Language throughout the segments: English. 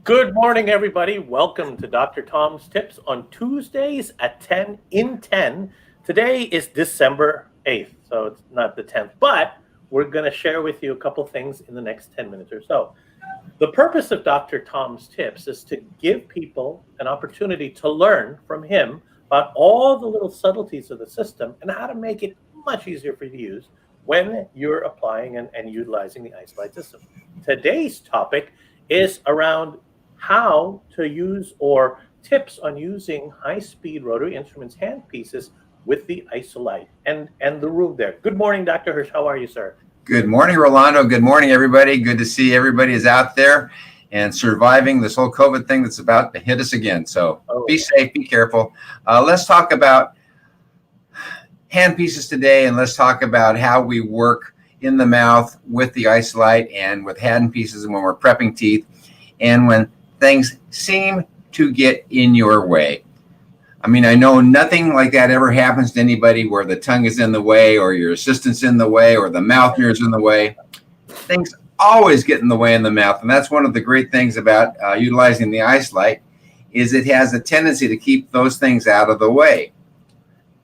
Good morning, everybody. Welcome to Dr. Tom's Tips on Tuesdays at 10 in 10. Today is December 8th, so it's not the 10th, but we're going to share with you a couple things in the next 10 minutes or so. The purpose of Dr. Tom's Tips is to give people an opportunity to learn from him about all the little subtleties of the system and how to make it much easier for you to use when you're applying and utilizing the Isolite system. Today's topic is around how to use or tips on using high-speed rotary instruments handpieces with the Isolite and the room there. Good morning, Dr. Hirsch. How are you, sir? Good morning, Rolando. Good morning, everybody. Good to see everybody is out there and surviving this whole COVID thing that's about to hit us again. So Be safe, be careful. Let's talk about handpieces today, and let's talk about how we work in the mouth with the Isolite and with handpieces and when we're prepping teeth and when things seem to get in your way. I mean, I know nothing like that ever happens to anybody where the tongue is in the way or your assistant's in the way or the mouth mirror's in the way. Things always get in the way in the mouth. And that's one of the great things about utilizing the Isolite is it has a tendency to keep those things out of the way.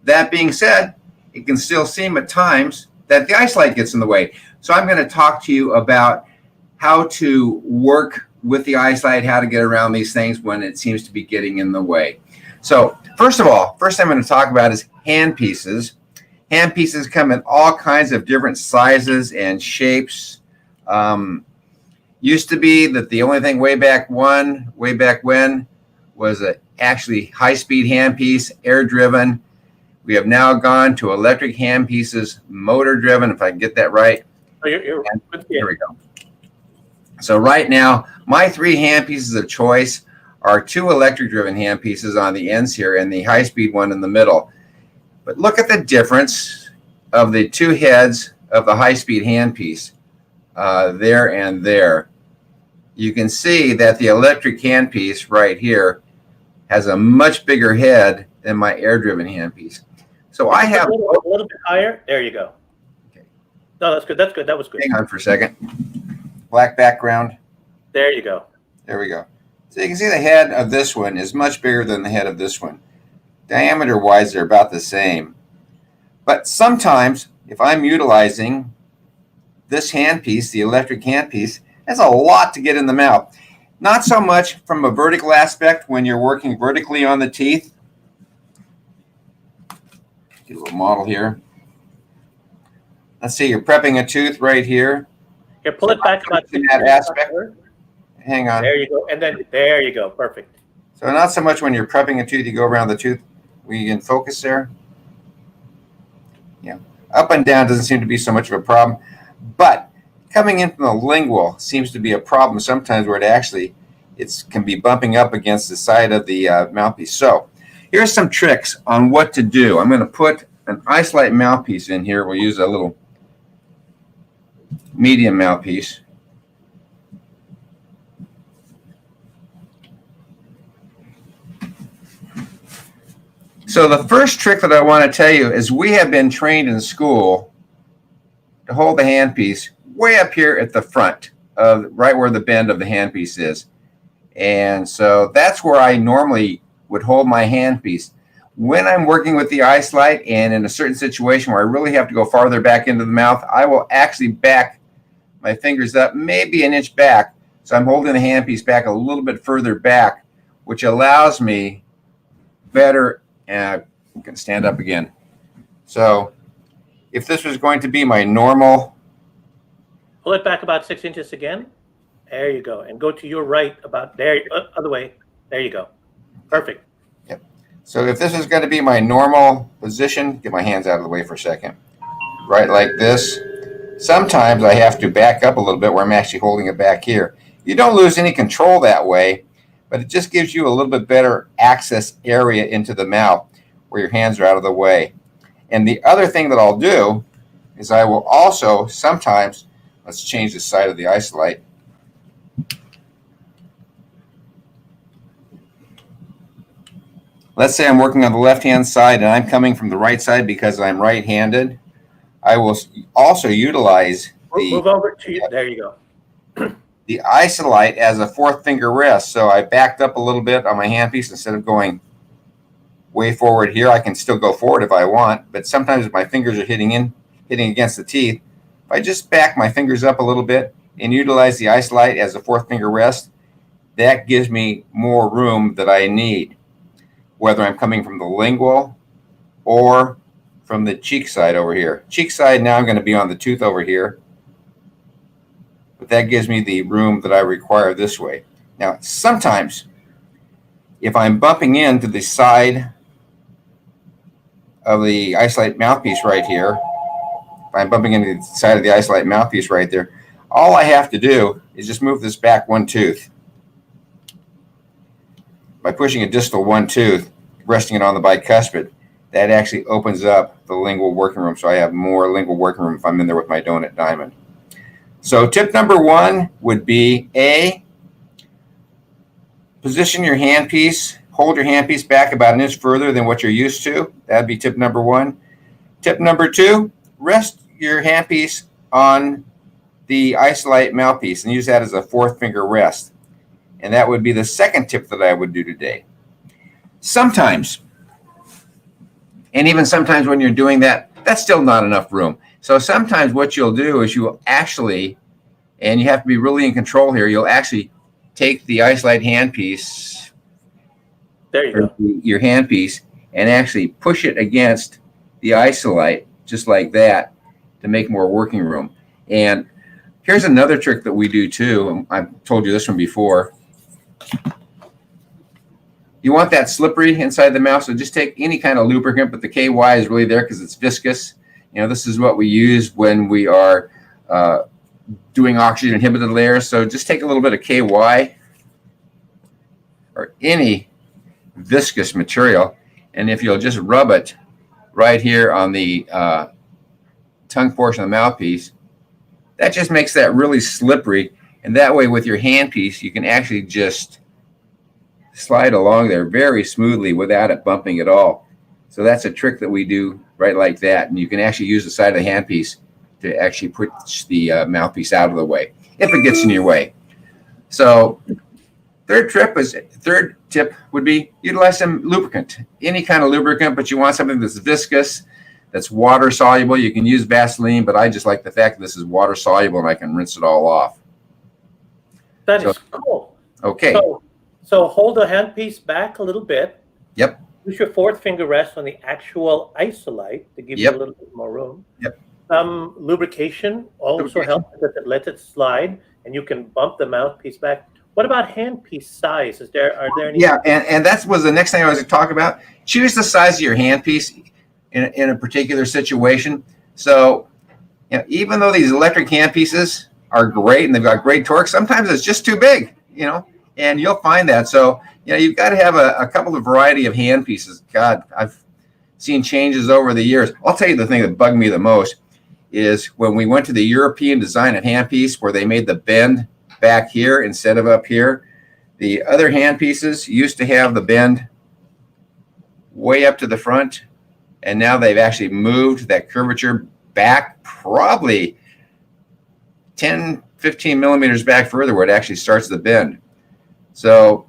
That being said, it can still seem at times that the Isolite gets in the way. So I'm going to talk to you about how to work with the Isolite, how to get around these things when it seems to be getting in the way. So first of all, first I'm going to talk about is handpieces. Handpieces come in all kinds of different sizes and shapes. Used to be that the only thing way back when was actually high-speed handpiece, air-driven. We have now gone to electric handpieces, motor-driven, if I can get that right. Oh, here we go. So right now, my three handpieces of choice are two electric-driven handpieces on the ends here and the high-speed one in the middle. But look at the difference of the two heads of the high-speed handpiece there and there. You can see that the electric handpiece right here has a much bigger head than my air-driven handpiece. So I have a little bit higher. There you go. Okay. No, that's good. That's good. That was good. Hang on for a second. Black background. There you go. There we go. So you can see the head of this one is much bigger than the head of this one. Diameter-wise, they're about the same. But sometimes, if I'm utilizing this handpiece, the electric handpiece, that's a lot to get in the mouth. Not so much from a vertical aspect when you're working vertically on the teeth. Get a little model here. Let's see, you're prepping a tooth right here. Here, pull it back about in that aspect. Hang on. There you go. And then there you go. Perfect. So not so much when you're prepping a tooth, you go around the tooth. We can focus there. Yeah. Up and down doesn't seem to be so much of a problem. But coming in from the lingual seems to be a problem sometimes where it can be bumping up against the side of the mouthpiece. So here's some tricks on what to do. I'm going to put an Isolite mouthpiece in here. We'll use a little medium mouthpiece. So the first trick that I want to tell you is we have been trained in school to hold the handpiece way up here at the front of right where the bend of the handpiece is. And so that's where I normally would hold my handpiece. When I'm working with the Isolite and in a certain situation where I really have to go farther back into the mouth, I will actually back my fingers up maybe an inch back. So I'm holding the handpiece back a little bit further back, which allows me better. And I can stand up again. So if this was going to be my normal. Pull it back about 6 inches again. There you go. And go to your right about there. Other way. There you go. Perfect. Yep. So if this is going to be my normal position, get my hands out of the way for a second. Right like this. Sometimes I have to back up a little bit where I'm actually holding it back here. You don't lose any control that way, but it just gives you a little bit better access area into the mouth where your hands are out of the way. And the other thing that I'll do is I will also sometimes, let's change the side of the Isolite. Let's say I'm working on the left-hand side and I'm coming from the right side because I'm right-handed. I will also utilize Move over to you. There you go. the Isolite as a fourth finger rest. So I backed up a little bit on my handpiece instead of going way forward here. I can still go forward if I want, but sometimes if my fingers are hitting against the teeth, if I just back my fingers up a little bit and utilize the Isolite as a fourth finger rest, that gives me more room that I need, whether I'm coming from the lingual or from the cheek side over here. Cheek side, now I'm going to be on the tooth over here, but that gives me the room that I require this way. Now, sometimes if I'm bumping into the side of the Isolite mouthpiece right here, if I'm bumping into the side of the Isolite mouthpiece right there, all I have to do is just move this back one tooth. By pushing a distal one tooth, resting it on the bicuspid, that actually opens up the lingual working room, so I have more lingual working room if I'm in there with my donut diamond. So tip number one would be A, position your handpiece, hold your handpiece back about an inch further than what you're used to. That'd be tip number one. Tip number two, rest your handpiece on the Isolite mouthpiece and use that as a fourth finger rest. And that would be the second tip that I would do today. Sometimes, and even sometimes when you're doing that, that's still not enough room. So sometimes what you'll do is you'll actually, and you have to be really in control here, you'll actually take the Isolite handpiece, There you go. your handpiece, and actually push it against the Isolite, just like that, to make more working room. And here's another trick that we do too. I've told you this one before. You want that slippery inside the mouth, so just take any kind of lubricant, but the KY is really there because it's viscous. You know, this is what we use when we are doing oxygen inhibited layers. So just take a little bit of KY or any viscous material, and if you'll just rub it right here on the tongue portion of the mouthpiece, that just makes that really slippery. And that way with your handpiece, you can actually just slide along there very smoothly without it bumping at all. So that's a trick that we do right like that. And you can actually use the side of the handpiece to actually push the mouthpiece out of the way if it gets in your way. So third tip would be utilize some lubricant, any kind of lubricant, but you want something that's viscous, that's water soluble. You can use Vaseline, but I just like the fact that this is water soluble and I can rinse it all off. That is cool. Okay. So hold the handpiece back a little bit. Yep. Use your fourth finger rest on the actual Isolite to give you a little bit more room. Yep. Lubrication also helps because it lets it slide, and you can bump the mouthpiece back. What about handpiece size? Are there any? Yeah, and that was the next thing I was going to talk about. Choose the size of your handpiece in a particular situation. So, you know, even though these electric handpieces are great and they've got great torque, sometimes it's just too big, you know, and you'll find that. So, you know, you've got to have a couple of variety of handpieces. God, I've seen changes over the years. I'll tell you the thing that bugged me the most is when we went to the European design of handpiece where they made the bend back here instead of up here. The other handpieces used to have the bend way up to the front, and now they've actually moved that curvature back probably 10, 15 millimeters back further where it actually starts the bend. So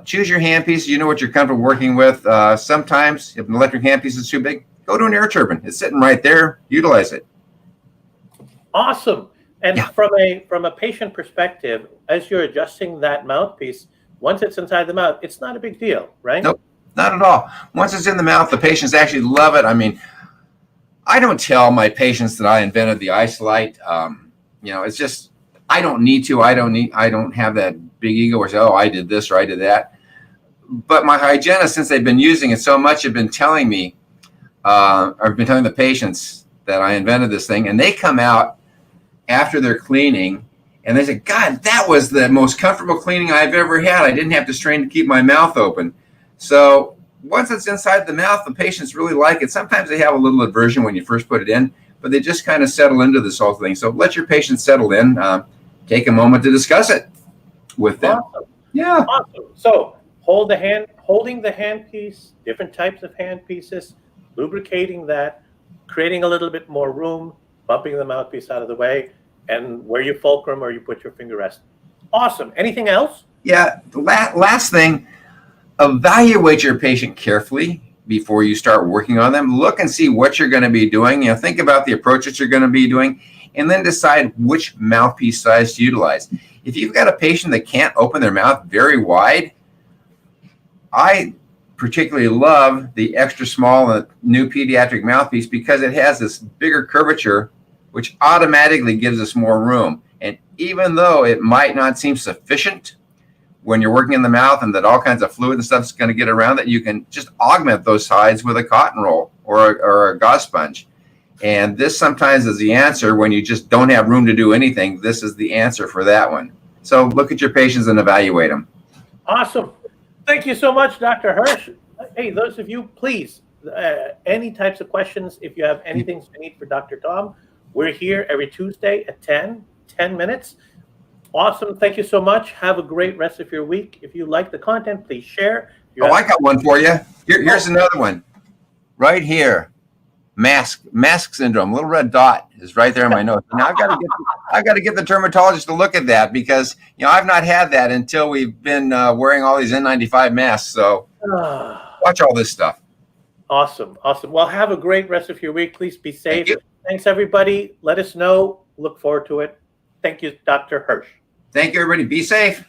choose your handpiece. You know what you're comfortable working with. Sometimes if an electric handpiece is too big, go to an air turbine. It's sitting right there. Utilize it. Awesome. And from a patient perspective, as you're adjusting that mouthpiece, once it's inside the mouth, it's not a big deal, right? Nope, not at all. Once it's in the mouth, the patients actually love it. I mean, I don't tell my patients that I invented the Isolite. You know, it's just, I don't need to. I don't have that big ego where say, oh, I did this or I did that. But my hygienists, since they've been using it so much, have been telling me, or been telling the patients that I invented this thing, and they come out after they're cleaning and they say, God, that was the most comfortable cleaning I've ever had. I didn't have to strain to keep my mouth open. So once it's inside the mouth, the patients really like it. Sometimes they have a little aversion when you first put it in, but they just kind of settle into this whole thing. So let your patients settle in. Take a moment to discuss it with them. Awesome. Yeah. Awesome. So holding the handpiece, different types of handpieces, lubricating that, creating a little bit more room, bumping the mouthpiece out of the way, and where you fulcrum or you put your finger rest. Awesome. Anything else? Yeah. The last thing, evaluate your patient carefully before you start working on them. Look and see what you're going to be doing. Think about the approach that you're going to be doing, and then decide which mouthpiece size to utilize. If you've got a patient that can't open their mouth very wide, I particularly love the extra small new pediatric mouthpiece because it has this bigger curvature, which automatically gives us more room. And even though it might not seem sufficient when you're working in the mouth and that all kinds of fluid and stuff is going to get around that, you can just augment those sides with a cotton roll or a gauze sponge. And this sometimes is the answer when you just don't have room to do anything. This is the answer for that one. So look at your patients and evaluate them. Awesome. Thank you so much, Dr. Hirsch. Hey, those of you, please, any types of questions, if you have anything you need for Dr. Tom, we're here every Tuesday at 10 minutes. Awesome. Thank you so much. Have a great rest of your week. If you like the content, please share. I got one for you. Here's another one. Right here. Mask syndrome. Little red dot is right there in my notes. Now I've got to get the dermatologist to look at that because I've not had that until we've been wearing all these N95 masks. So watch all this stuff. Awesome. Well, have a great rest of your week. Please be safe. Thanks, everybody. Let us know. Look forward to it. Thank you, Dr. Hirsch. Thank you, everybody. Be safe.